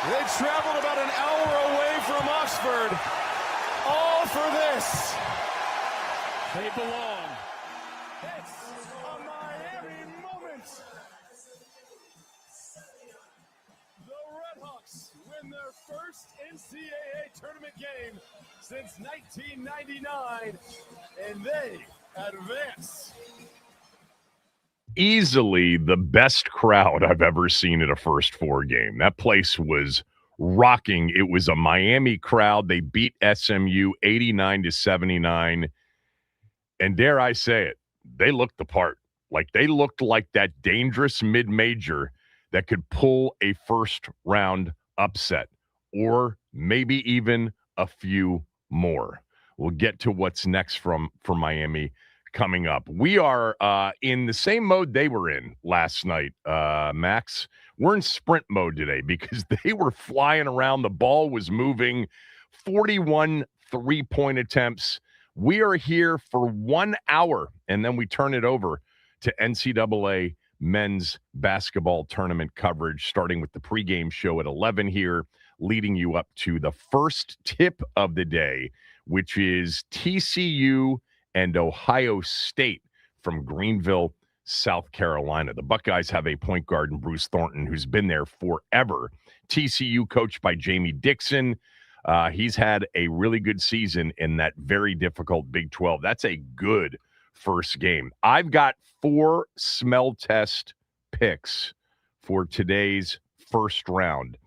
They traveled about an hour away from Oxford, all for this. They belong. It's a Miami moment. The Redhawks win their first NCAA tournament game since 1999, and they advance. Easily the best crowd I've ever seen at a First Four game. That place was rocking. It was a Miami crowd. They beat SMU 89-79. And dare I say it, they looked the part. Like they looked like that dangerous mid-major that could pull a first-round upset or maybe even a few more. We'll get to what's next for Miami coming up. We are in the same mode they were in last night, Max. We're in sprint mode today because they were flying around. The ball was moving. 41 three-point attempts. We are here for 1 hour, and then we turn it over to NCAA men's basketball tournament coverage, starting with the pregame show at 11 here, leading you up to the first tip of the day, which is TCU and Ohio State from Greenville, South Carolina. The Buckeyes have a point guard in Bruce Thornton who's been there forever. TCU coached by Jamie Dixon. He's had a really good season in that very difficult Big 12. That's a good first game. I've got 4 smell test picks for today's first round,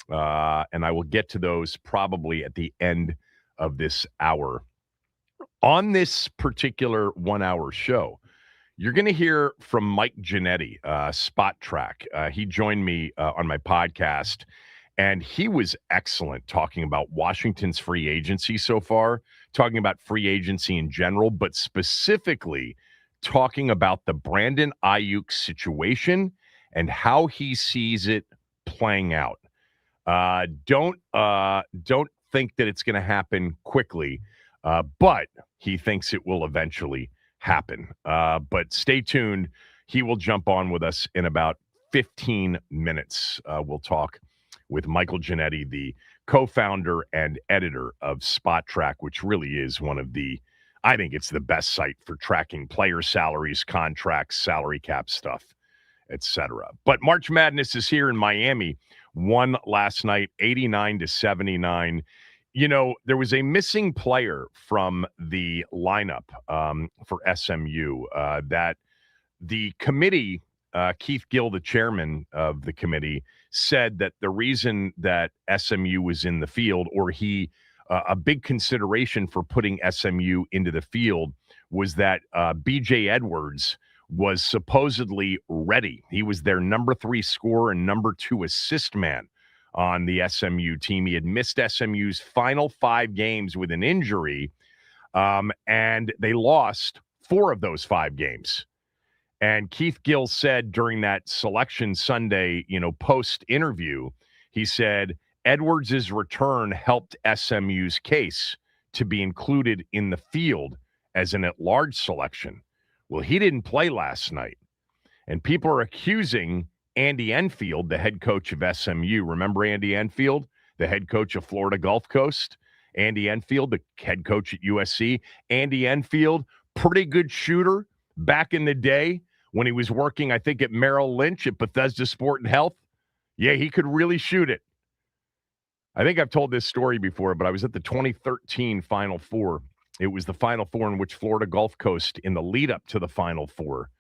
and I will get to those probably at the end of this hour. On this particular 1 hour show, you're going to hear from Mike Giannetti, Spotrac. He joined me on my podcast, and he was excellent talking about Washington's free agency so far, talking about free agency in general, but specifically talking about the Brandon Aiyuk situation and how he sees it playing out. Don't think that it's going to happen quickly, but he thinks it will eventually happen. But stay tuned. He will jump on with us in about 15 minutes. We'll talk with Michael Giannetti, the co-founder and editor of Spotrac, which really is one of the, I think it's the best site for tracking player salaries, contracts, salary cap stuff, etc. But March Madness is here in Miami. Won last night, 89-79. You know, there was a missing player from the lineup for SMU that the committee, Keith Gill, the chairman of the committee, said that the reason that SMU was in the field, or a big consideration for putting SMU into the field, was that B.J. Edwards was supposedly ready. He was their number 3 scorer and number 2 assist man on the SMU team. He had missed SMU's final 5 games with an injury, and they lost 4 of those 5 games. And Keith Gill said during that selection Sunday, post-interview, he said, Edwards' return helped SMU's case to be included in the field as an at-large selection. Well, he didn't play last night. And people are accusing Andy Enfield, the head coach of SMU. Remember Andy Enfield, the head coach of Florida Gulf Coast? Andy Enfield, the head coach at USC. Andy Enfield, pretty good shooter back in the day when he was working, I think, at Merrill Lynch at Bethesda Sport and Health. Yeah, he could really shoot it. I think I've told this story before, but I was at the 2013 Final Four. It was the Final Four in which Florida Gulf Coast, in the lead-up to the Final Four,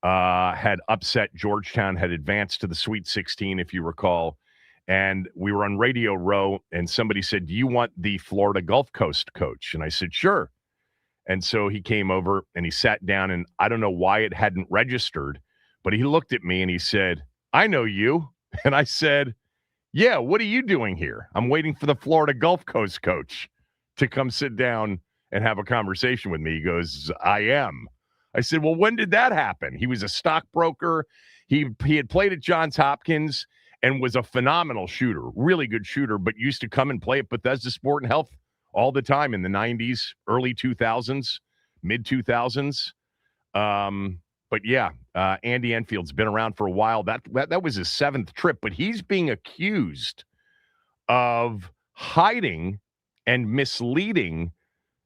had upset Georgetown, had advanced to the Sweet 16, if you recall. And we were on Radio Row, and somebody said, do you want the Florida Gulf Coast coach? And I said, sure. And so he came over, and he sat down, and I don't know why it hadn't registered, but he looked at me, and he said, I know you. And I said, yeah, what are you doing here? I'm waiting for the Florida Gulf Coast coach to come sit down and have a conversation with me. He goes, I am. I said, well, when did that happen? He was a stockbroker. He had played at Johns Hopkins and was a phenomenal shooter, really good shooter, but used to come and play at Bethesda Sport and Health all the time in the 90s, early 2000s, mid-2000s. But yeah, Andy Enfield's been around for a while. That was his 7th trip, but he's being accused of hiding and misleading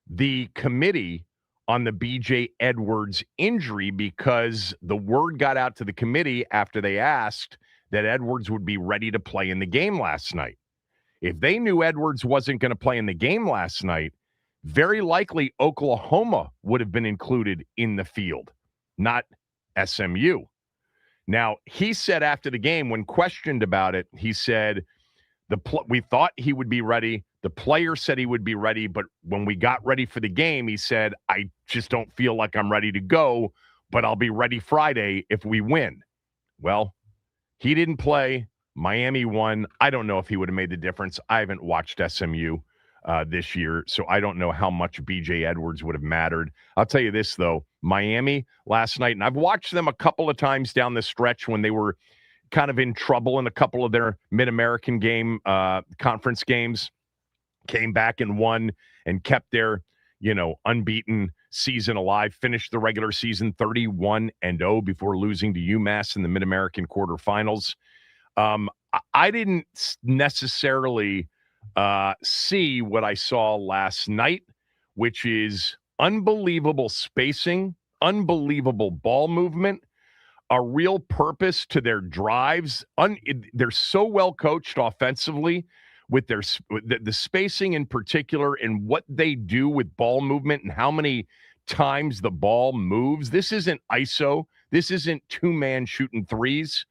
the committee on the BJ Edwards injury, because the word got out to the committee after they asked that Edwards would be ready to play in the game last night. If they knew Edwards wasn't going to play in the game last night, very likely Oklahoma would have been included in the field, not SMU. Now, he said after the game, when questioned about it, he said, we thought he would be ready. The player said he would be ready, but when we got ready for the game, he said, I just don't feel like I'm ready to go, but I'll be ready Friday if we win. Well, he didn't play. Miami won. I don't know if he would have made the difference. I haven't watched SMU this year, so I don't know how much BJ Edwards would have mattered. I'll tell you this, though. Miami last night, and I've watched them a couple of times down the stretch when they were kind of in trouble in a couple of their Mid-American game conference games, came back and won and kept their, unbeaten season alive, finished the regular season 31-0 before losing to UMass in the Mid-American quarterfinals. I didn't necessarily see what I saw last night, which is unbelievable spacing, unbelievable ball movement, a real purpose to their drives. They're so well coached offensively with the spacing in particular, and what they do with ball movement and how many times the ball moves. This isn't ISO. This isn't two-man shooting threes.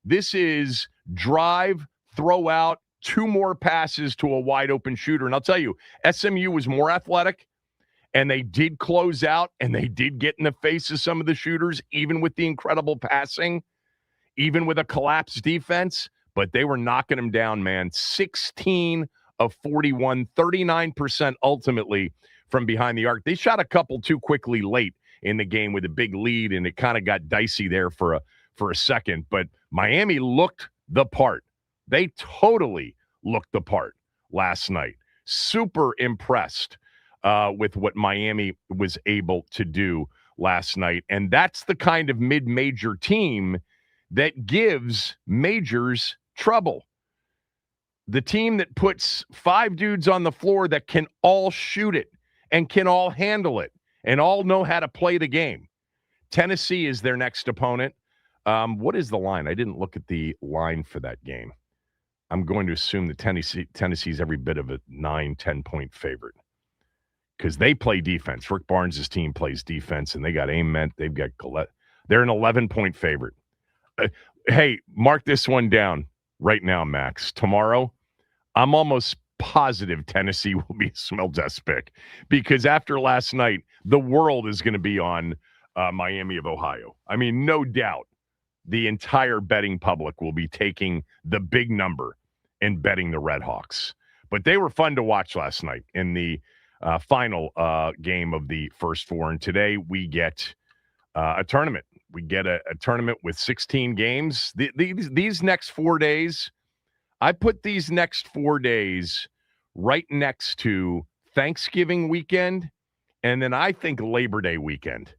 This is drive, throw out, two more passes to a wide open shooter. And I'll tell you, SMU was more athletic, and they did close out, and they did get in the face of some of the shooters, even with the incredible passing, even with a collapsed defense. But they were knocking them down, man. 16 of 41, 39% ultimately from behind the arc. They shot a couple too quickly late in the game with a big lead, and it kind of got dicey there for a second. But Miami looked the part. They totally looked the part last night. Super impressed with what Miami was able to do last night. And that's the kind of mid-major team that gives majors trouble. The team that puts 5 dudes on the floor that can all shoot it and can all handle it and all know how to play the game. Tennessee is their next opponent. What is the line? I didn't look at the line for that game. I'm going to assume that Tennessee's every bit of a 9-10 point favorite because they play defense. Rick Barnes' team plays defense, and they got Ament. They've got Gillette. They're an 11-point favorite. Hey, mark this one down right now, Max. Tomorrow, I'm almost positive Tennessee will be a smell test pick because after last night, the world is going to be on Miami of Ohio. I mean, no doubt the entire betting public will be taking the big number and betting the Red Hawks. But they were fun to watch last night in the final game of the first 4. And today we get a tournament. We get a tournament with 16 games. These next 4 days, I put these next 4 days right next to Thanksgiving weekend and then I think Labor Day weekend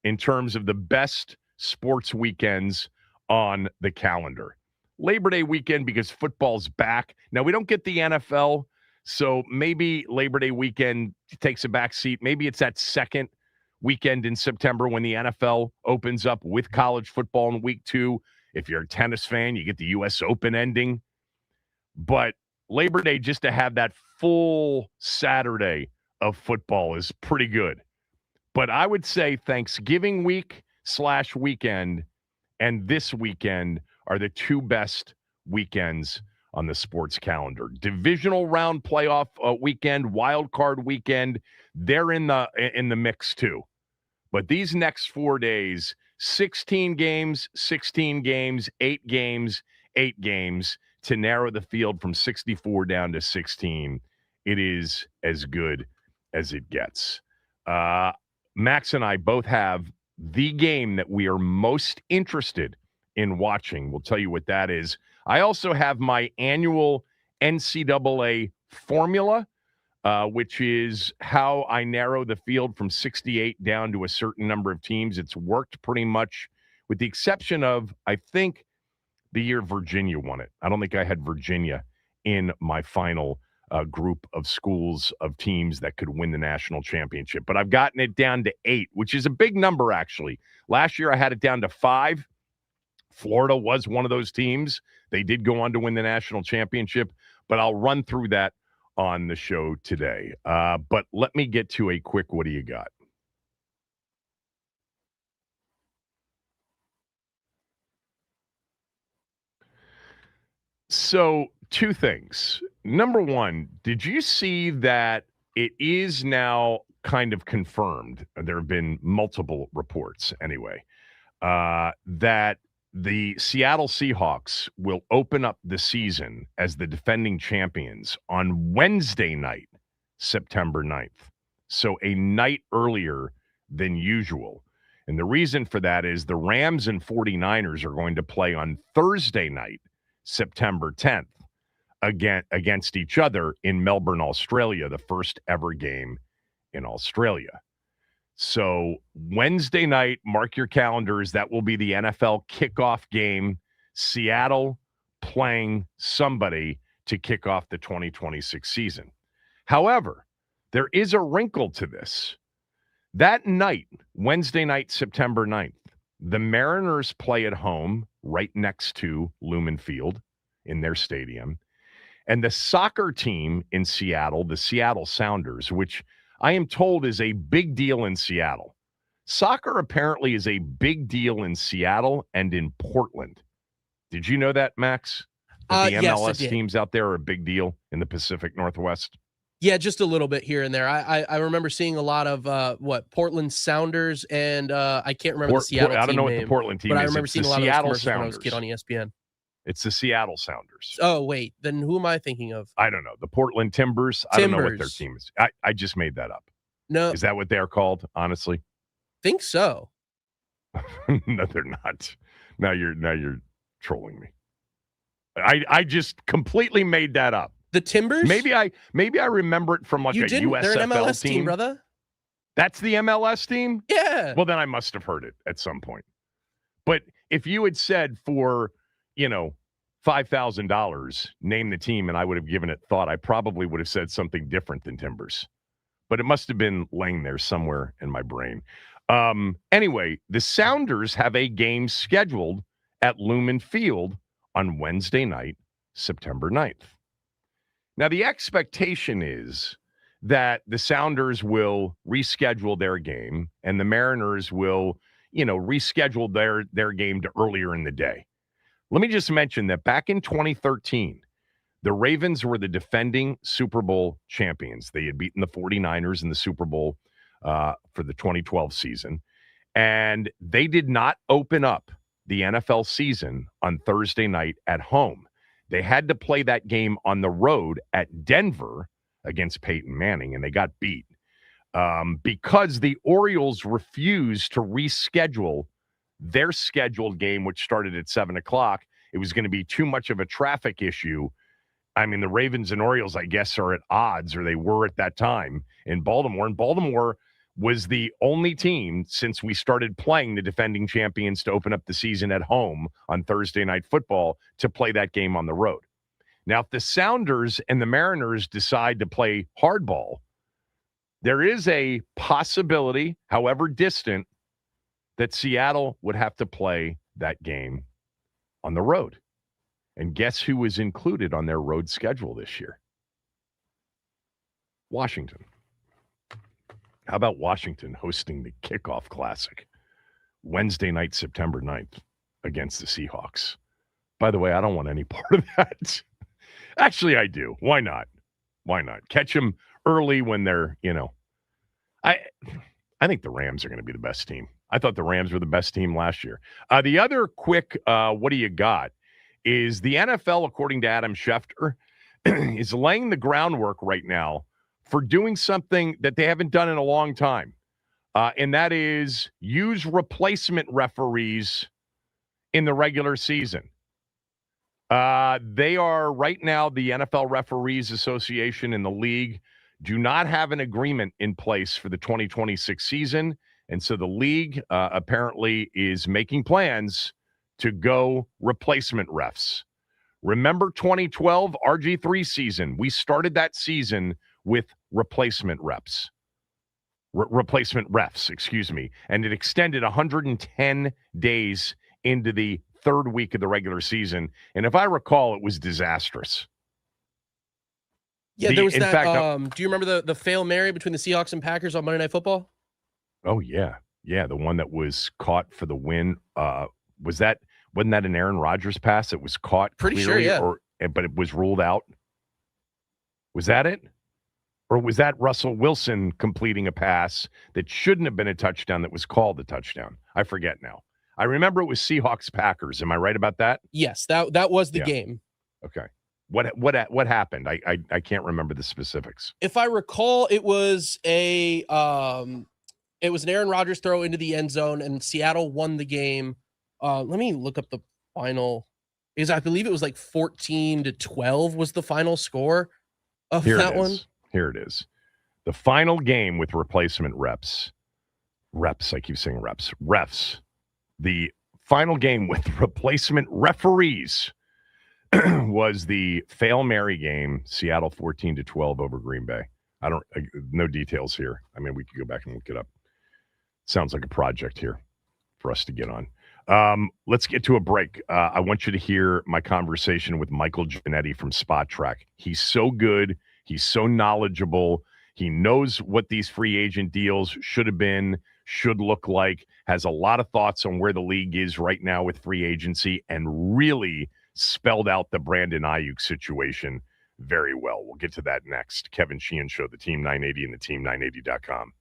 in terms of the best sports weekends on the calendar. Labor Day weekend because football's back. Now, we don't get the NFL, so maybe Labor Day weekend takes a back seat. Maybe it's that second weekend in September when the NFL opens up with college football in week 2. If you're a tennis fan, you get the U.S. Open ending. But Labor Day, just to have that full Saturday of football is pretty good. But I would say Thanksgiving week/weekend and this weekend are the 2 best weekends on the sports calendar. Divisional round playoff weekend, wild card weekend, they're in the mix too. But these next 4 days, 16 games, 16 games, 8 games, 8 games to narrow the field from 64 down to 16. It is as good as it gets. Max and I both have the game that we are most interested in watching. We'll tell you what that is. I also have my annual NCAA formula, which is how I narrow the field from 68 down to a certain number of teams. It's worked pretty much with the exception of, I think, the year Virginia won it. I don't think I had Virginia in my final group of schools of teams that could win the national championship. But I've gotten it down to 8, which is a big number, actually. Last year, I had it down to 5. Florida was one of those teams. They did go on to win the national championship, but I'll run through that on the show today. But let me get to a quick, what do you got? So, 2 things. Number one, did you see that it is now kind of confirmed? There have been multiple reports anyway, that the Seattle Seahawks will open up the season as the defending champions on Wednesday night, September 9th. So a night earlier than usual. And the reason for that is the Rams and 49ers are going to play on Thursday night, September 10th, against each other in Melbourne, Australia, the first ever game in Australia. So Wednesday night, mark your calendars, that will be the NFL kickoff game. Seattle playing somebody to kick off the 2026 season. However, there is a wrinkle to this. That night, Wednesday night, September 9th, the Mariners play at home right next to Lumen Field in their stadium. And the soccer team in Seattle, the Seattle Sounders, which I am told is a big deal in Seattle. Soccer apparently is a big deal in Seattle and in Portland. Did you know that, Max? That the MLS teams out there are a big deal in the Pacific Northwest? Yeah, just a little bit here and there. I remember seeing a lot of Portland Sounders and I can't remember the Seattle team I don't know name, what the Portland team is. But I remember seeing a lot of Seattle those commercials Sounders. when I was a kid on ESPN. It's the Seattle Sounders. Oh, wait. Then who am I thinking of? I don't know. The Portland Timbers. I don't know what their team is. I just made that up. No. Is that what they're called, honestly? Think so. No, they're not. Now you're trolling me. I just completely made that up. The Timbers? Maybe I remember it from like a USFL They're an MLS team, brother. That's the MLS team? Yeah. Well, then I must have heard it at some point. But if you had said for, $5,000, name the team, and I would have given it thought, I probably would have said something different than Timbers. But it must have been laying there somewhere in my brain. Anyway, the Sounders have a game scheduled at Lumen Field on Wednesday night, September 9th. Now, the expectation is that the Sounders will reschedule their game and the Mariners will, reschedule their game to earlier in the day. Let me just mention that back in 2013, the Ravens were the defending Super Bowl champions. They had beaten the 49ers in the Super Bowl for the 2012 season, and they did not open up the NFL season on Thursday night at home. They had to play that game on the road at Denver against Peyton Manning, and they got beat because the Orioles refused to reschedule their scheduled game, which started at 7 o'clock. It was going to be too much of a traffic issue. I mean, the Ravens and Orioles, I guess, are at odds, or they were at that time in Baltimore. And Baltimore was the only team since we started playing the defending champions to open up the season at home on Thursday Night Football to play that game on the road. Now, if the Sounders and the Mariners decide to play hardball, there is a possibility, however distant, that Seattle would have to play that game on the road. And guess who was included on their road schedule this year? Washington. How about Washington hosting the Kickoff Classic Wednesday night, September 9th against the Seahawks? By the way, I don't want any part of that. Actually, I do. Why not? Why not? Catch them early when they're, I think the Rams are going to be the best team. I thought the Rams were the best team last year. The other quick, what do you got, is the NFL, according to Adam Schefter, is laying the groundwork right now for doing something that they haven't done in a long time. And that is use replacement referees in the regular season. They are right now, the NFL Referees Association and the league do not have an agreement in place for the 2026 season. And so the league apparently is making plans to go replacement refs. Remember 2012 RG3 season? We started that season with replacement refs, excuse me, and it extended 110 days into the third week of the regular season. And if I recall, it was disastrous. Yeah, there was that. Do you remember the Fail Mary between the Seahawks and Packers on Monday Night Football? Oh yeah, the one that was caught for the win. Wasn't that an Aaron Rodgers pass that was caught? Pretty clearly, sure, yeah. But it was ruled out. Was that it? Or was that Russell Wilson completing a pass that shouldn't have been a touchdown that was called a touchdown? I forget now. I remember it was Seahawks Packers. Am I right about that? Yes, that was the game. Okay. What happened? I can't remember the specifics. If I recall, it was an Aaron Rodgers throw into the end zone, and Seattle won the game. Let me look up the final. I believe it was like 14-12 was the final score of that one. Here it is. The final game with replacement refs. I keep saying refs. The final game with replacement referees was the Fail Mary game, Seattle 14-12 over Green Bay. No details here. I mean, we could go back and look it up. Sounds like a project here for us to get on. Let's get to a break. I want you to hear my conversation with Michael Giannetti from Spotrac. He's so good. He's so knowledgeable. He knows what these free agent deals should have been, should look like, has a lot of thoughts on where the league is right now with free agency, and really spelled out the Brandon Aiyuk situation very well. We'll get to that next. Kevin Sheehan Show, the Team 980 and the team980.com.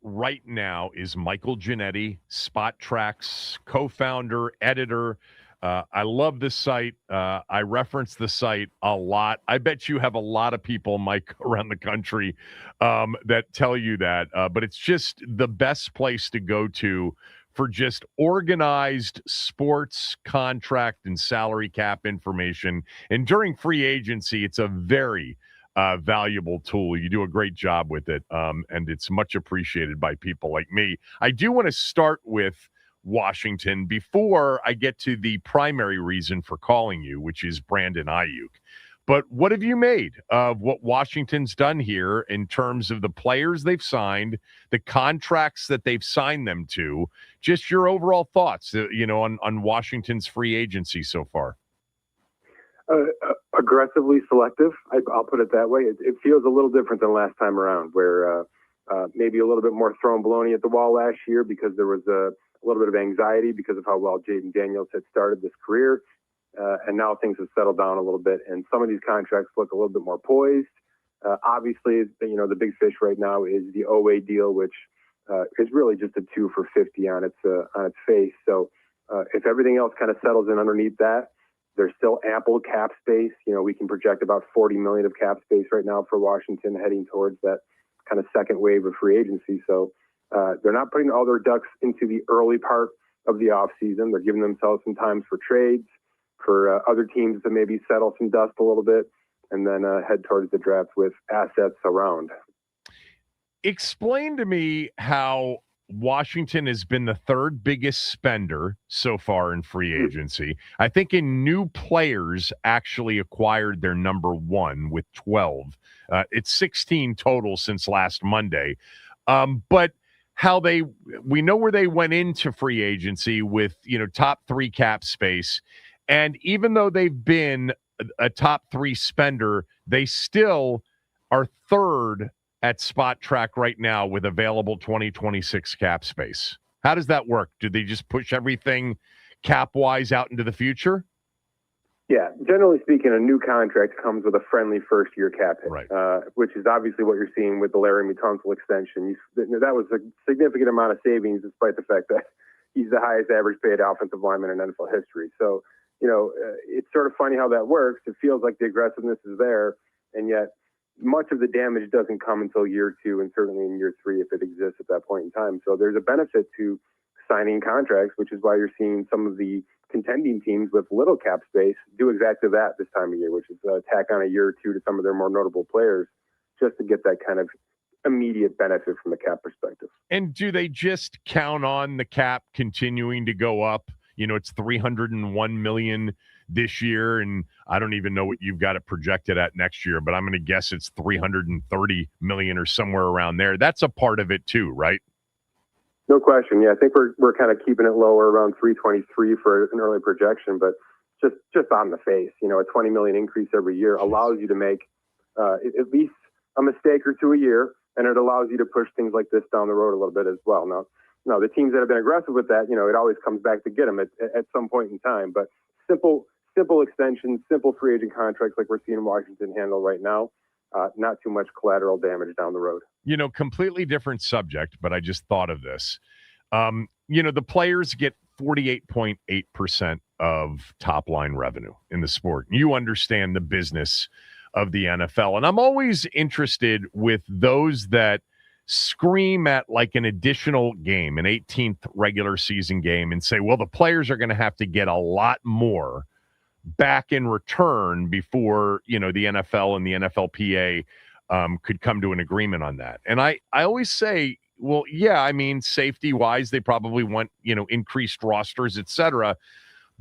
right now is Michael Giannetti, Spotrac's co-founder, editor. I love this site. I reference the site a lot. I bet you have a lot of people, Mike, around the country that tell you that. But it's just the best place to go to for just organized sports contract and salary cap information. And during free agency, it's a very valuable tool. You do a great job with it, and it's much appreciated by people like me. I do want to start with Washington before I get to the primary reason for calling you, which is Brandon Aiyuk. But what have you made of what Washington's done here in terms of the players they've signed, the contracts that they've signed them to? Just your overall thoughts, on Washington's free agency so far. Aggressively selective, I'll put it that way. It feels a little different than last time around, where maybe a little bit more throwing baloney at the wall last year because there was a little bit of anxiety because of how well Jaden Daniels had started this career. And now things have settled down a little bit, and some of these contracts look a little bit more poised. Obviously, the big fish right now is the OA deal, which is really just a 2 for $50 on its face. So if everything else kind of settles in underneath that, there's still ample cap space. We can project about $40 million of cap space right now for Washington heading towards that kind of second wave of free agency. So they're not putting all their ducks into the early part of the offseason. They're giving themselves some time for trades, for other teams to maybe settle some dust a little bit, and then head towards the draft with assets around. Explain to me how Washington has been the third biggest spender so far in free agency. I think in new players actually acquired their number one with 12. It's 16 total since last Monday. But how we know where they went into free agency with, top 3 cap space. And even though they've been a top 3 spender, they still are third at Spotrac right now with available 2026 cap space. How does that work? Do they just push everything cap-wise out into the future? Yeah, generally speaking, a new contract comes with a friendly first-year cap hit, right. Which is obviously what you're seeing with the Larry Tunsil extension. That was a significant amount of savings, despite the fact that he's the highest average-paid offensive lineman in NFL history. So, it's sort of funny how that works. It feels like the aggressiveness is there, and yet much of the damage doesn't come until year 2 and certainly in year 3 if it exists at that point in time. So there's a benefit to signing contracts, which is why you're seeing some of the contending teams with little cap space do exactly that this time of year, which is tack on a year or 2 to some of their more notable players just to get that kind of immediate benefit from the cap perspective. And do they just count on the cap continuing to go up? It's $301 million this year, and I don't even know what you've got it projected at next year, but I'm going to guess it's $330 million or somewhere around there. That's a part of it too, right? No question. Yeah, I think we're kind of keeping it lower around 323 for an early projection, but just on the face, a $20 million increase every year allows you to make at least a mistake or 2 a year, and it allows you to push things like this down the road a little bit as well. Now, the teams that have been aggressive with that, it always comes back to get them at some point in time. But simple extensions, simple free agent contracts like we're seeing Washington handle right now, not too much collateral damage down the road. Completely different subject, but I just thought of this. The players get 48.8% of top line revenue in the sport. You understand the business of the NFL. And I'm always interested with those that scream at like an additional game, an 18th regular season game, and say, well, the players are going to have to get a lot more back in return before, the NFL and the NFLPA could come to an agreement on that. And I always say, well, yeah, safety wise, they probably want, increased rosters, et cetera.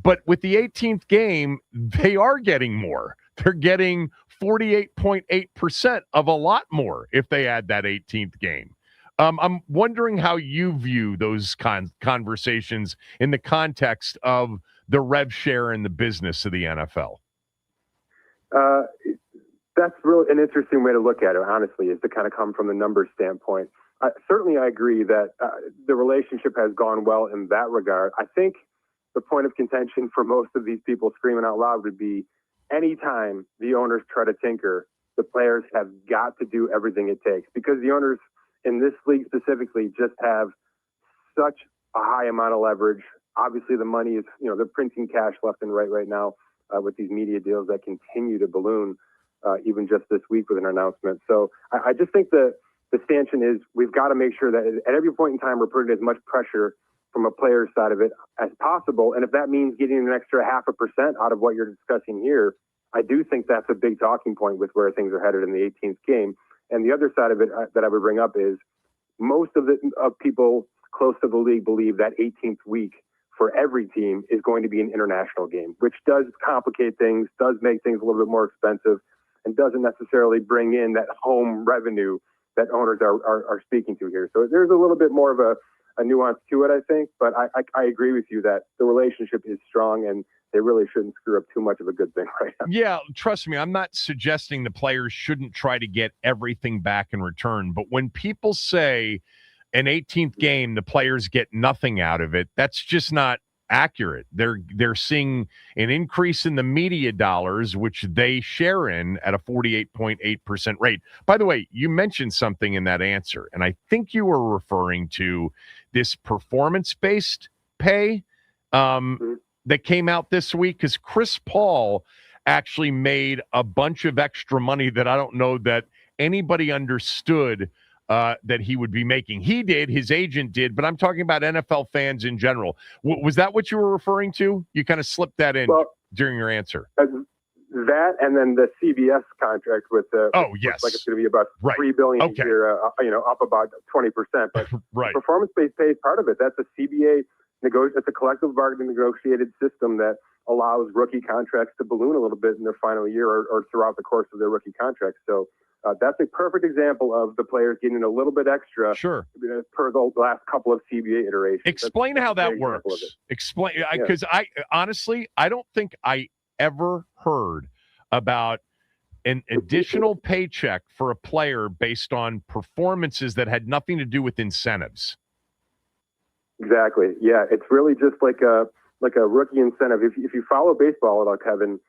But with the 18th game, they are getting more. They're getting 48.8% of a lot more if they add that 18th game. I'm wondering how you view those conversations in the context of the rev share in the business of the NFL. That's really an interesting way to look at it, honestly, is to kind of come from the numbers standpoint. Certainly, I agree that the relationship has gone well in that regard. I think the point of contention for most of these people screaming out loud would be anytime the owners try to tinker, the players have got to do everything it takes, because the owners in this league specifically just have such a high amount of leverage. Obviously, the money is, they're printing cash left and right now with these media deals that continue to balloon, even just this week with an announcement. So I just think the stanchion is we've got to make sure that at every point in time we're putting as much pressure from a player's side of it as possible. And if that means getting an extra 0.5% out of what you're discussing here, I do think that's a big talking point with where things are headed in the 18th game. And the other side of it that I would bring up is most of people close to the league believe that 18th week for every team is going to be an international game, which does complicate things, does make things a little bit more expensive, and doesn't necessarily bring in that home revenue that owners are speaking to here. So there's a little bit more of a nuance to it, I think. But I agree with you that the relationship is strong and they really shouldn't screw up too much of a good thing right now. Yeah, trust me, I'm not suggesting the players shouldn't try to get everything back in return. But when people say an 18th game, the players get nothing out of it, that's just not accurate. They're seeing an increase in the media dollars, which they share in at a 48.8% rate. By the way, you mentioned something in that answer, and I think you were referring to this performance-based pay that came out this week, because Chris Paul actually made a bunch of extra money that I don't know that anybody understood that he would be making. He did, his agent did, but I'm talking about NFL fans in general. Was that what you were referring to? You kind of slipped that in during your answer. That and then the CBS contract with the yes, like it's going to be about $3 billion a year, up about 20%. But performance-based pay is part of it. That's a CBA it's a collective bargaining negotiated system that allows rookie contracts to balloon a little bit in their final year or throughout the course of their rookie contract. So that's a perfect example of the players getting a little bit extra per the last couple of CBA iterations. Explain how that works. Explain, because I honestly, I don't think I ever heard about an additional paycheck for a player based on performances that had nothing to do with incentives. Exactly. Yeah, it's really just like a rookie incentive. If you follow baseball at all, Kevin,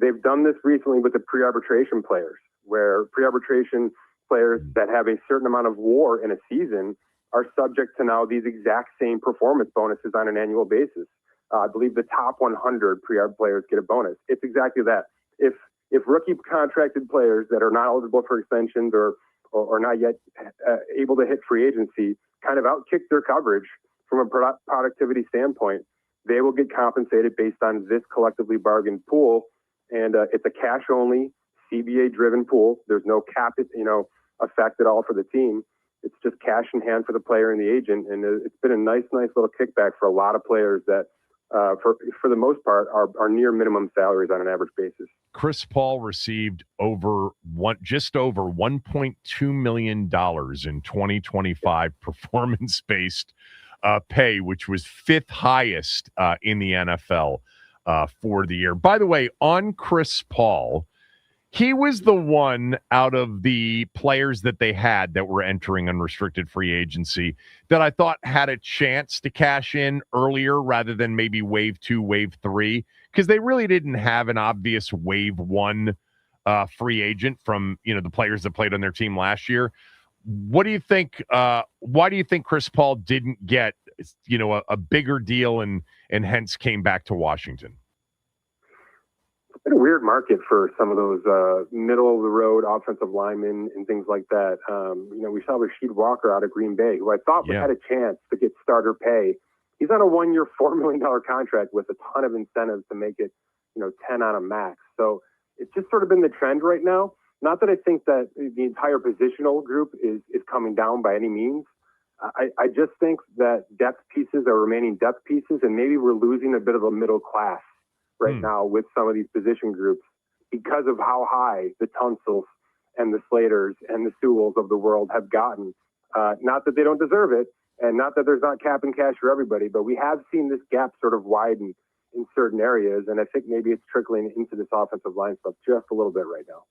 they've done this recently with the pre-arbitration players, where pre-arbitration players that have a certain amount of WAR in a season are subject to now these exact same performance bonuses on an annual basis. I believe the top 100 pre-arb players get a bonus. It's exactly that. If rookie contracted players that are not eligible for extensions or not yet able to hit free agency kind of outkick their coverage from a productivity standpoint, they will get compensated based on this collectively bargained pool. And it's a cash-only, CBA-driven pool. There's no cap, effect at all for the team. It's just cash in hand for the player and the agent. And it's been a nice little kickback for a lot of players that, for the most part, are near minimum salaries on an average basis. Chris Paul received just over $1.2 million in 2025 performance-based pay, which was fifth highest in the NFL for the year. By the way, on Chris Paul, he was the one out of the players that they had that were entering unrestricted free agency that I thought had a chance to cash in earlier rather than maybe wave 2, wave 3, because they really didn't have an obvious wave 1 free agent from, the players that played on their team last year. What do you think? Why do you think Chris Paul didn't get, a bigger deal and hence came back to Washington? It's been a weird market for some of those middle of the road offensive linemen and things like that. We saw Rasheed Walker out of Green Bay, who I thought had a chance to get starter pay. He's on a 1-year, $4 million contract with a ton of incentives to make it, 10 on a max. So it's just sort of been the trend right now. Not that I think that the entire positional group is coming down by any means. I just think that depth pieces are remaining depth pieces, and maybe we're losing a bit of a middle class right now with some of these position groups because of how high the Tunsil's and the Slaters and the Sewells of the world have gotten. Not that they don't deserve it, and not that there's not cap and cash for everybody, but we have seen this gap sort of widen in certain areas, and I think maybe it's trickling into this offensive line stuff just a little bit right now.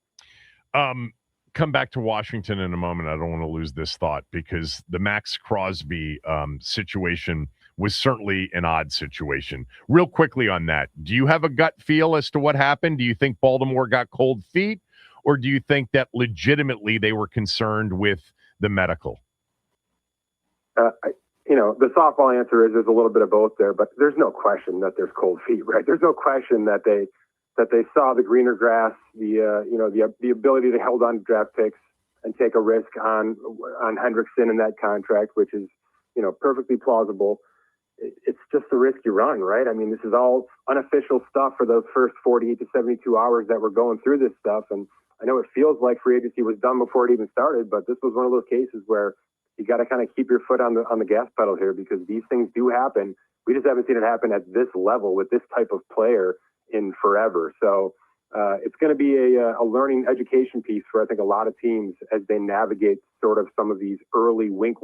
Come back to Washington in a moment. I don't want to lose this thought because the Max Crosby situation was certainly an odd situation. Real quickly on that, do you have a gut feel as to what happened? Do you think Baltimore got cold feet, or do you think that legitimately they were concerned with the medical? The softball answer is there's a little bit of both there, but there's no question that there's cold feet, right? There's no question that they saw the greener grass, the ability to hold on to draft picks and take a risk on Hendrickson in that contract, which is, perfectly plausible. It's just the risk you run, right? I mean, this is all unofficial stuff for those first 48 to 72 hours that we're going through this stuff. And I know it feels like free agency was done before it even started, but this was one of those cases where you got to kind of keep your foot on the gas pedal here, because these things do happen. We just haven't seen it happen at this level with this type of player in forever. So it's going to be a learning education piece for, I think, a lot of teams as they navigate sort of some of these early wink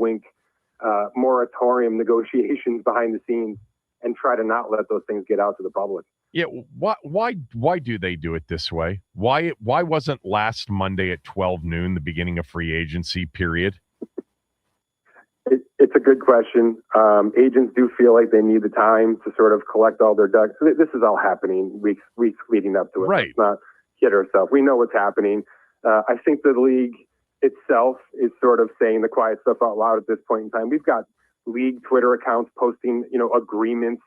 moratorium negotiations behind the scenes and try to not let those things get out to the public. Yeah, why do they do it this way? Why wasn't last Monday at 12 noon the beginning of free agency period? It's a good question. Agents do feel like they need the time to sort of collect all their ducks. This is all happening weeks leading up to it. Right. Let's not kid ourselves. We know what's happening. I think the league itself is sort of saying the quiet stuff out loud at this point in time. We've got league Twitter accounts posting, agreements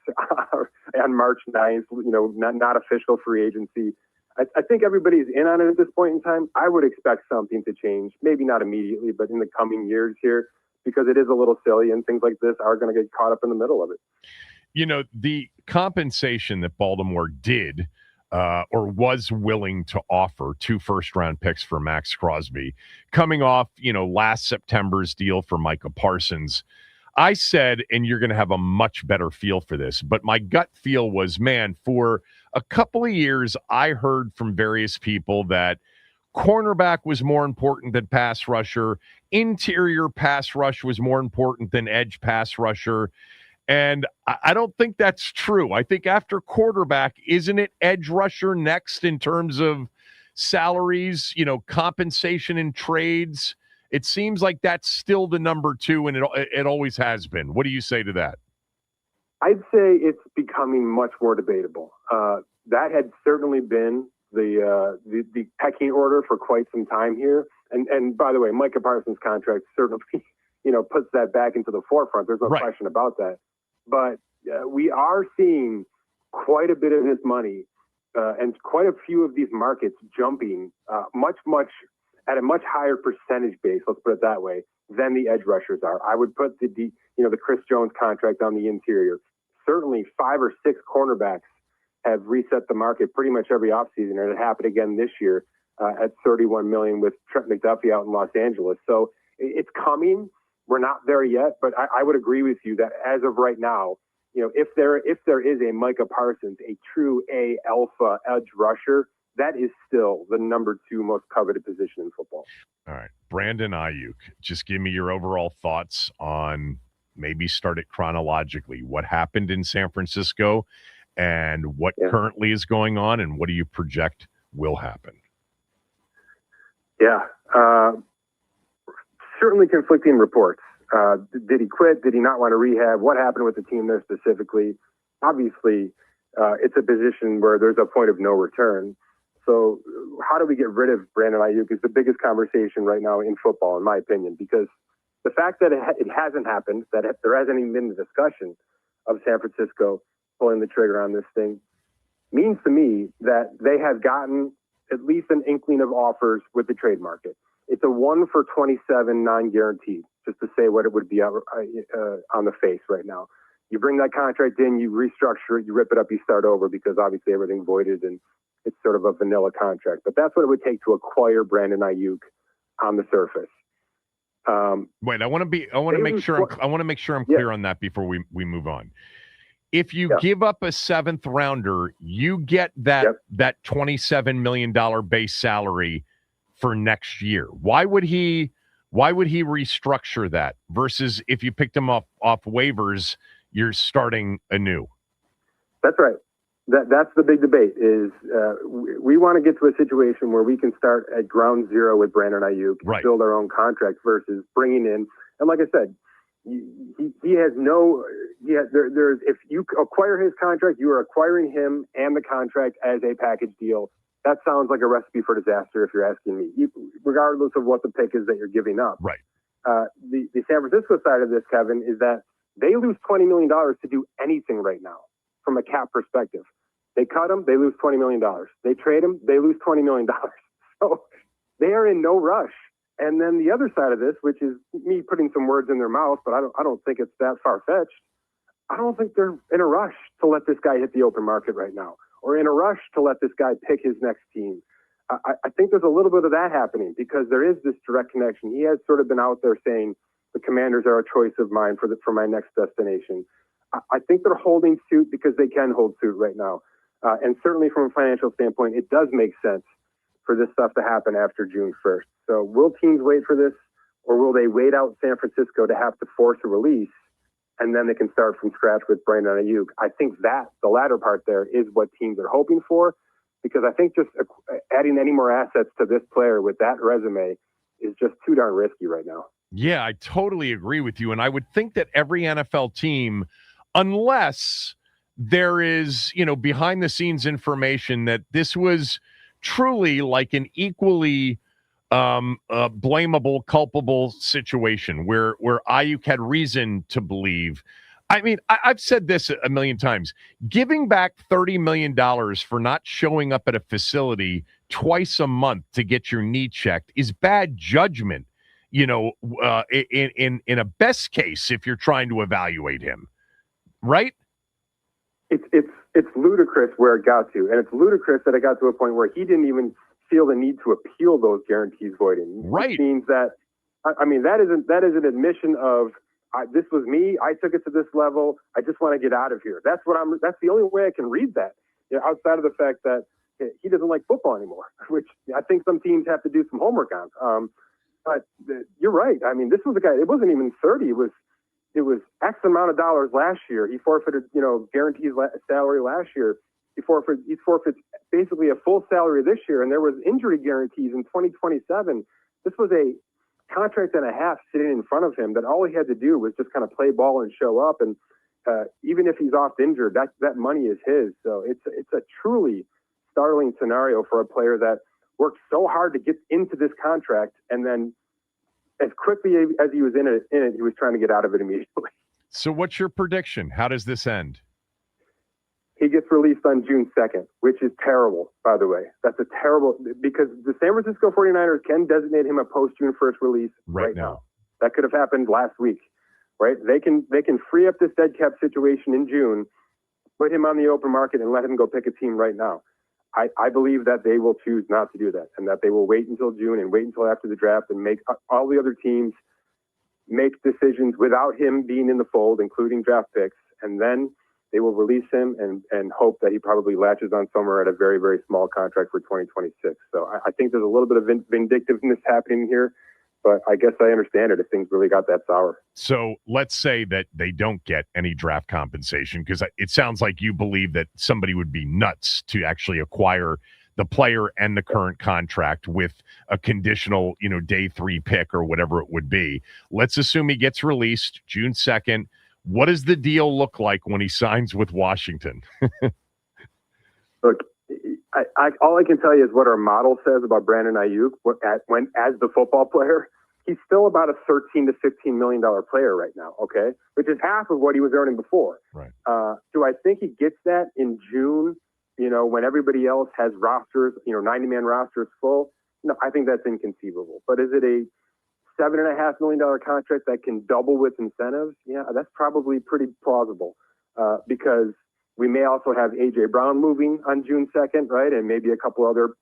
on March 9th, not official free agency. I think everybody's in on it at this point in time. I would expect something to change, maybe not immediately, but in the coming years here, because it is a little silly and things like this are going to get caught up in the middle of it. The compensation that Baltimore did or was willing to offer 2 first-round picks for Max Crosby, coming off, last September's deal for Micah Parsons, I said, and you're going to have a much better feel for this, but my gut feel was, man, for a couple of years, I heard from various people that cornerback was more important than pass rusher. Interior pass rush was more important than edge pass rusher. And I don't think that's true. I think after quarterback, isn't it edge rusher next in terms of salaries, compensation and trades? It seems like that's still the number 2, and it always has been. What do you say to that? I'd say it's becoming much more debatable. That had certainly been the pecking order for quite some time here. And by the way, Micah Parsons' contract certainly, puts that back into the forefront. There's no question about that. But we are seeing quite a bit of this money and quite a few of these markets jumping much at a much higher percentage base, let's put it that way, than the edge rushers are. I would put the Chris Jones contract on the interior. Certainly 5 or 6 cornerbacks have reset the market pretty much every offseason, and it happened again this year at $31 million with Trent McDuffie out in Los Angeles. So it's coming. We're not there yet, but I would agree with you that as of right now, if there is a Micah Parsons, a true A alpha edge rusher, that is still the number 2 most coveted position in football. All right. Brandon Aiyuk, just give me your overall thoughts on, maybe start it chronologically, what happened in San Francisco and what currently is going on, and what do you project will happen? Yeah. Certainly conflicting reports. Did he quit? Did he not want to rehab? What happened with the team there specifically? Obviously, it's a position where there's a point of no return. So how do we get rid of Brandon Aiyuk is the biggest conversation right now in football, in my opinion, because the fact that it hasn't happened, that there hasn't even been a discussion of San Francisco pulling the trigger on this thing, means to me that they have gotten at least an inkling of offers with the trade market. It's a 1 for 27 non-guaranteed, just to say what it would be on the face right now. You bring that contract in, you restructure it, you rip it up, you start over, because obviously everything voided and it's sort of a vanilla contract. But that's what it would take to acquire Brandon Aiyuk on the surface. Wait, I want to make sure I'm clear on that before we move on. If you give up a 7th rounder, you get that $27 million base salary for next year. Why would he restructure that versus if you picked him off waivers, you're starting anew? That's right. That's the big debate is we want to get to a situation where we can start at ground zero with Brandon Aiyuk, build our own contract versus bringing in. And like I said, he has if you acquire his contract, you are acquiring him and the contract as a package deal. That sounds like a recipe for disaster if you're asking me, regardless of what the pick is that you're giving up. Right. The San Francisco side of this, Kevin, is that they lose $20 million to do anything right now from a cap perspective. They cut him, they lose $20 million. They trade him, they lose $20 million. So they are in no rush. And then the other side of this, which is me putting some words in their mouth, but I don't think it's that far-fetched. I don't think they're in a rush to let this guy hit the open market right now, or in a rush to let this guy pick his next team. I think there's a little bit of that happening because there is this direct connection. He has sort of been out there saying the Commanders are a choice of mine for my next destination. I think they're holding suit because they can hold suit right now. And certainly from a financial standpoint, it does make sense for this stuff to happen after June 1st. So will teams wait for this, or will they wait out San Francisco to have to force a release, and then they can start from scratch with Brandon Aiyuk? I think that the latter part there is what teams are hoping for, because I think just adding any more assets to this player with that resume is just too darn risky right now. Yeah, I totally agree with you. And I would think that every NFL team, unless there is, behind the scenes information that this was truly like an equally blamable, culpable situation where Aiyuk had reason to believe. I mean, I've said this a million times. Giving back $30 million for not showing up at a facility twice a month to get your knee checked is bad judgment, in a best case if you're trying to evaluate him, right? It's ludicrous where it got to, and it's ludicrous that it got to a point where he didn't even feel the need to appeal those guarantees voiding. Right. Which means that, I mean, that is an admission of, this was me. I took it to this level. I just want to get out of here. That's the only way I can read that. Outside of the fact that he doesn't like football anymore, which I think some teams have to do some homework on. But you're right. I mean, this was a guy. It wasn't even 30. It was X amount of dollars last year. He forfeited, guaranteed salary last year. He forfeits basically a full salary this year, and there was injury guarantees in 2027. This was a contract and a half sitting in front of him that all he had to do was just kind of play ball and show up. And even if he's off injured, that money is his. So it's a truly startling scenario for a player that worked so hard to get into this contract, and then as quickly as he was in it, he was trying to get out of it immediately. So what's your prediction? How does this end? He gets released on June 2nd, which is terrible, by the way. That's a terrible, because the San Francisco 49ers can designate him a post-June 1st release right now. That could have happened last week, right? They can free up this dead cap situation in June, put him on the open market, and let him go pick a team right now. I believe that they will choose not to do that, and that they will wait until June and wait until after the draft and make all the other teams make decisions without him being in the fold, including draft picks, and then they will release him and hope that he probably latches on somewhere at a very, very small contract for 2026. So I think there's a little bit of vindictiveness happening here, but I guess I understand it if things really got that sour. So let's say that they don't get any draft compensation, because it sounds like you believe that somebody would be nuts to actually acquire the player and the current contract with a conditional, day 3 pick or whatever it would be. Let's assume he gets released June 2nd. What does the deal look like when he signs with Washington? Look, all I can tell you is what our model says about Brandon Aiyuk. As the football player, he's still about a $13 to $15 million player right now, okay? Which is half of what he was earning before. Right. Do I think he gets that in June, when everybody else has rosters, 90-man rosters full? No, I think that's inconceivable. But is it a $7.5 million contract that can double with incentives? Yeah, that's probably pretty plausible, because we may also have A.J. Brown moving on June 2nd, right? And maybe a couple other,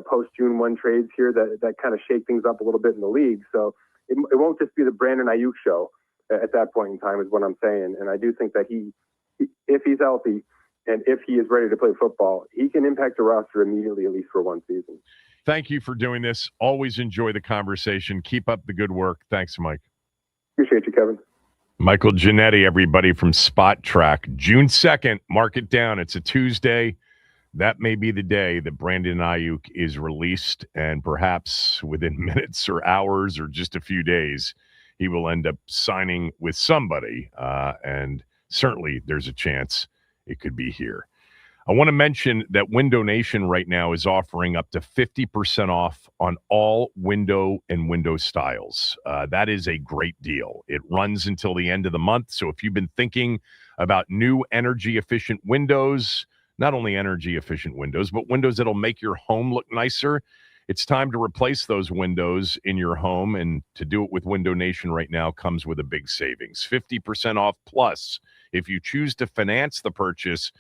post-June 1 trades here that kind of shake things up a little bit in the league. So it won't just be the Brandon Aiyuk show at that point in time is what I'm saying. And I do think that he if he's healthy and if he is ready to play football, he can impact the roster immediately, at least for one season. Thank you for doing this. Always enjoy the conversation. Keep up the good work. Thanks, Mike. Appreciate you, Kevin. Michael Giannetti, everybody from Spotrac. June 2nd, mark it down. It's a Tuesday. That may be the day that Brandon Aiyuk is released, and perhaps within minutes or hours or just a few days, he will end up signing with somebody. And certainly there's a chance it could be here. I want to mention that Window Nation right now is offering up to 50% off on all window and window styles. That is a great deal. It runs until the end of the month. So if you've been thinking about new energy efficient windows, not only energy efficient windows, but windows that'll make your home look nicer, it's time to replace those windows in your home. And to do it with Window Nation right now comes with a big savings, 50% off plus. If you choose to finance the purchase,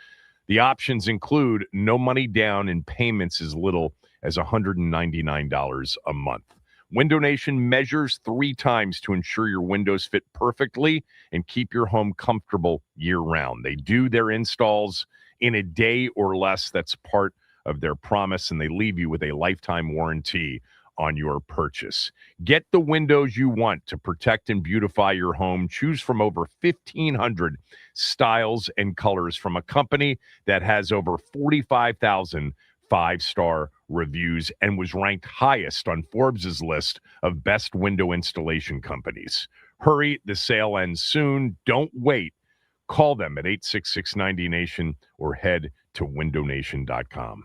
the options include no money down and payments as little as $199 a month. Window Nation measures 3 times to ensure your windows fit perfectly and keep your home comfortable year-round. They do their installs in a day or less. That's part of their promise, and they leave you with a lifetime warranty on your purchase. Get the windows you want to protect and beautify your home. Choose from over 1,500 styles and colors from a company that has over 45,000 5-star reviews and was ranked highest on Forbes' list of best window installation companies. Hurry, the sale ends soon. Don't wait. Call them at 866-90-NATION or head to windownation.com.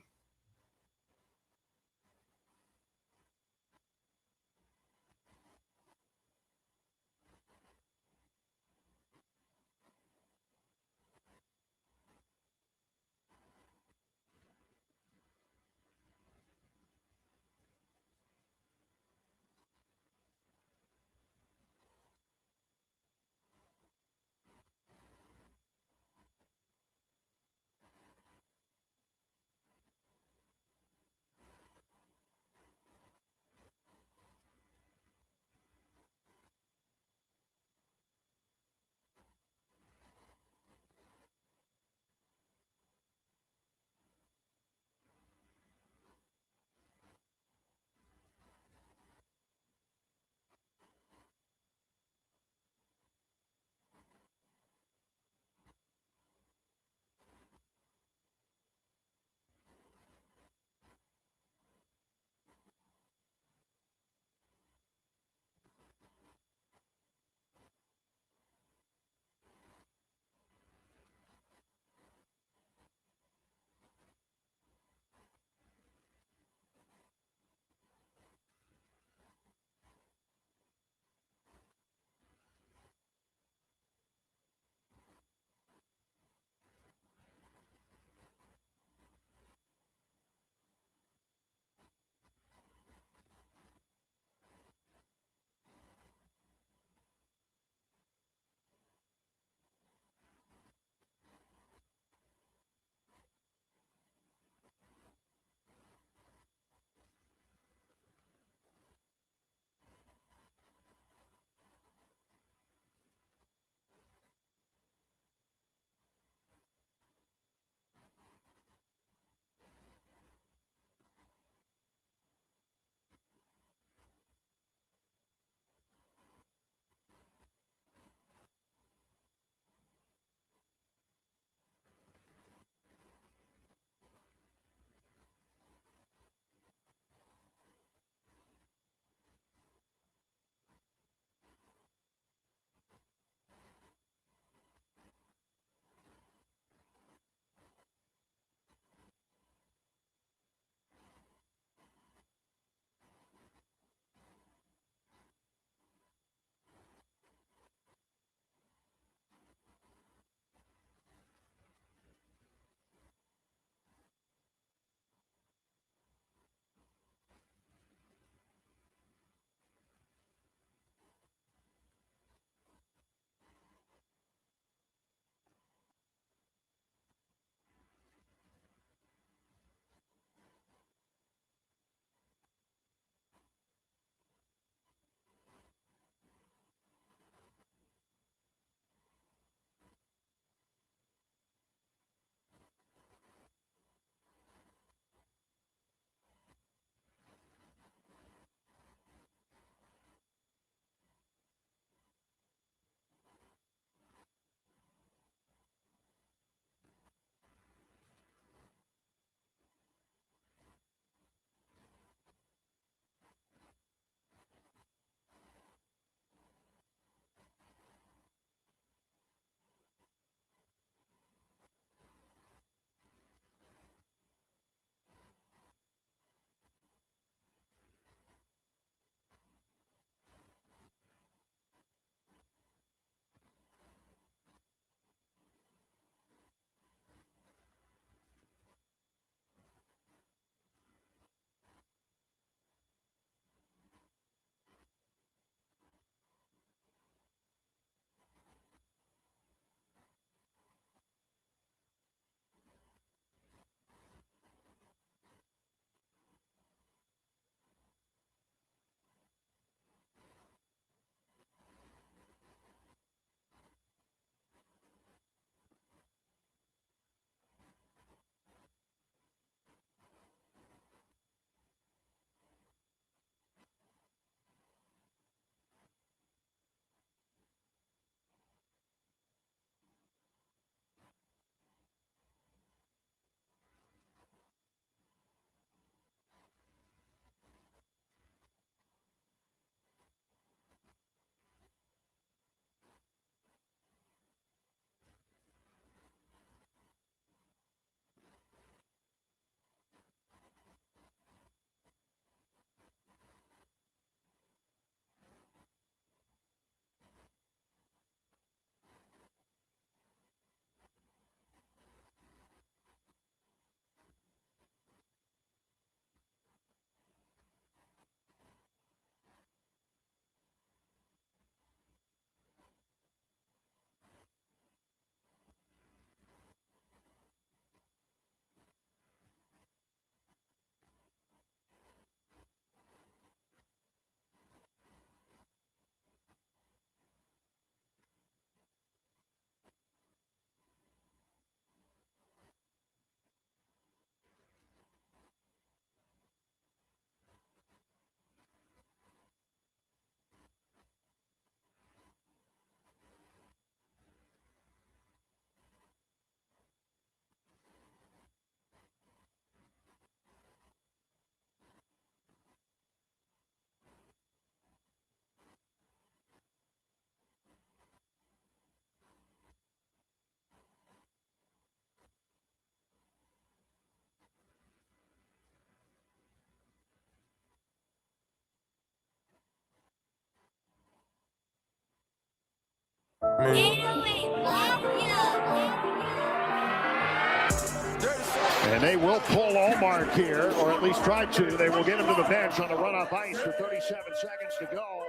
And they will pull Omar here, or at least try to. They will get him to the bench on the run off ice with 37 seconds to go.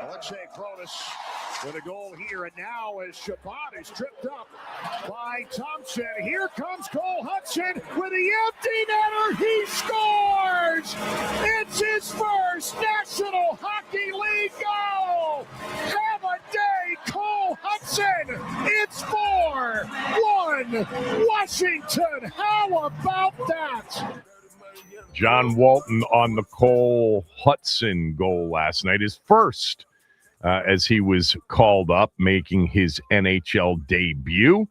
Alexei Kronis with a goal here. And now as Shabbat is tripped up by Thompson, here comes Cole Hudson with the empty netter. He scores! It's his first National Hockey League goal! Have a day, Cole Hudson! It's 4-1 Washington! How about that? John Walton on the Cole Hudson goal last night, his first as he was called up, making his NHL debut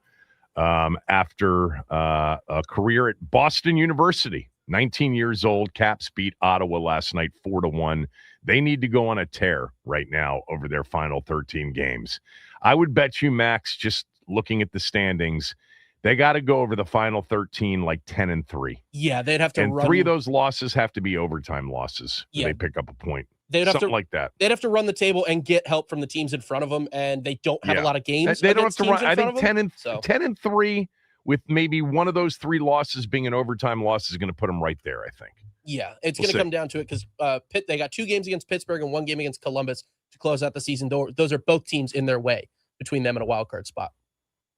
after a career at Boston University. 19 years old, Caps beat Ottawa last night 4-1. They need to go on a tear right now over their final 13 games. I would bet you, Max, just looking at the standings, they got to go over the final 13 like 10-3. Yeah, they'd have to and run. 3 of those losses have to be overtime losses. Yeah. They pick up a point. They'd have something to, like that. They'd have to run the table and get help from the teams in front of them, and they don't have a lot of games. They don't have to run. I think 10-3 with maybe one of those 3 losses being an overtime loss is going to put them right there, I think. Yeah, it's going to come down to it because they got 2 games against Pittsburgh and 1 game against Columbus to close out the season. Those are both teams in their way between them and a wild card spot.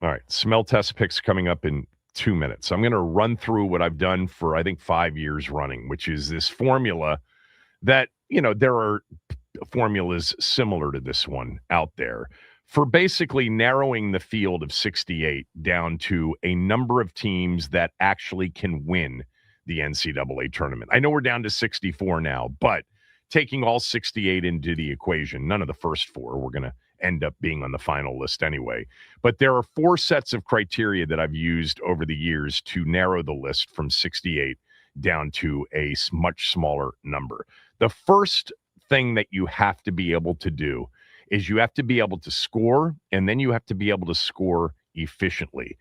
All right, smell test picks coming up in 2 minutes. I'm going to run through what I've done for, I think, 5 years running, which is this formula that, there are formulas similar to this one out there for basically narrowing the field of 68 down to a number of teams that actually can win the NCAA tournament. I know we're down to 64 now, but taking all 68 into the equation, none of the first 4 were going to end up being on the final list anyway. But there are 4 sets of criteria that I've used over the years to narrow the list from 68 down to a much smaller number. The first thing that you have to be able to do is you have to be able to score, and then you have to be able to score efficiently.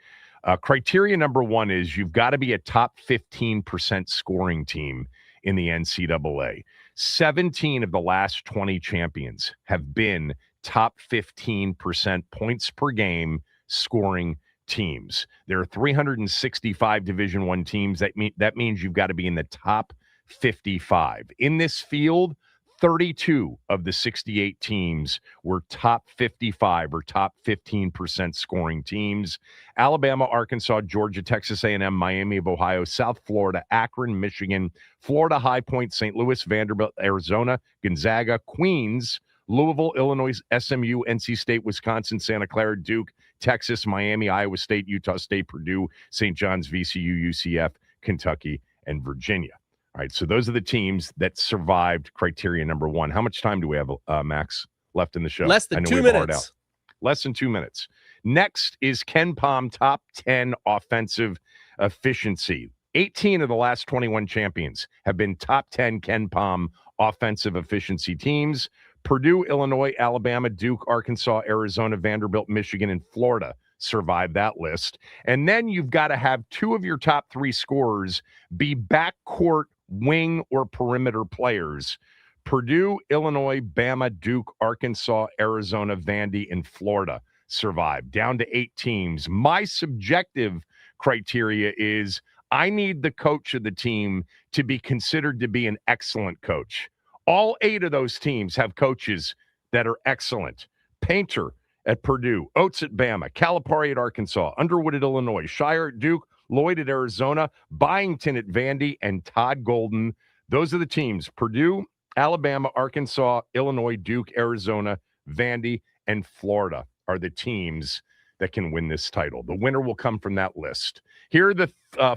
Criteria number 1 is you've got to be a top 15% scoring team in the NCAA. 17 of the last 20 champions have been top 15% points per game scoring teams. There are 365 Division I teams. That means you've got to be in the top 55. In this field, 32 of the 68 teams were top 55 or top 15% scoring teams. Alabama, Arkansas, Georgia, Texas A&M, Miami of Ohio, South Florida, Akron, Michigan, Florida, High Point, St. Louis, Vanderbilt, Arizona, Gonzaga, Queens, Louisville, Illinois, SMU, NC State, Wisconsin, Santa Clara, Duke, Texas, Miami, Iowa State, Utah State, Purdue, St. John's, VCU, UCF, Kentucky, and Virginia. All right, so those are the teams that survived criteria number 1. How much time do we have, Max, left in the show? Less than 2 minutes. Less than 2 minutes. Next is Ken Pom top 10 offensive efficiency. 18 of the last 21 champions have been top 10 Ken Pom offensive efficiency teams. Purdue, Illinois, Alabama, Duke, Arkansas, Arizona, Vanderbilt, Michigan, and Florida survive that list. And then you've got to have 2 of your top 3 scorers be backcourt, wing, or perimeter players. Purdue, Illinois, Bama, Duke, Arkansas, Arizona, Vandy, and Florida survive. Down to 8 teams. My subjective criteria is I need the coach of the team to be considered to be an excellent coach. All 8 of those teams have coaches that are excellent. Painter at Purdue, Oates at Bama, Calipari at Arkansas, Underwood at Illinois, Shire at Duke, Lloyd at Arizona, Byington at Vandy, and Todd Golden. Those are the teams: Purdue, Alabama, Arkansas, Illinois, Duke, Arizona, Vandy, and Florida are the teams that can win this title. The winner will come from that list. Here are the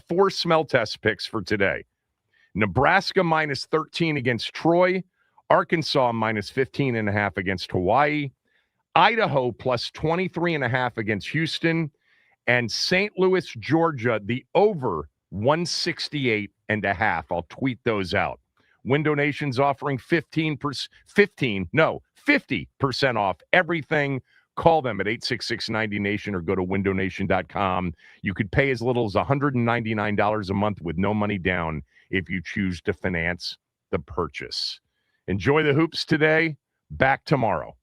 4 smell test picks for today. Nebraska minus 13 against Troy, Arkansas minus 15.5 against Hawaii, Idaho plus 23.5 against Houston, and St. Louis, Georgia, the over 168.5. I'll tweet those out. Window Nation's offering 50% off everything. Call them at 866-90-NATION or go to windownation.com. You could pay as little as $199 a month with no money down if you choose to finance the purchase. Enjoy the hoops today. Back tomorrow.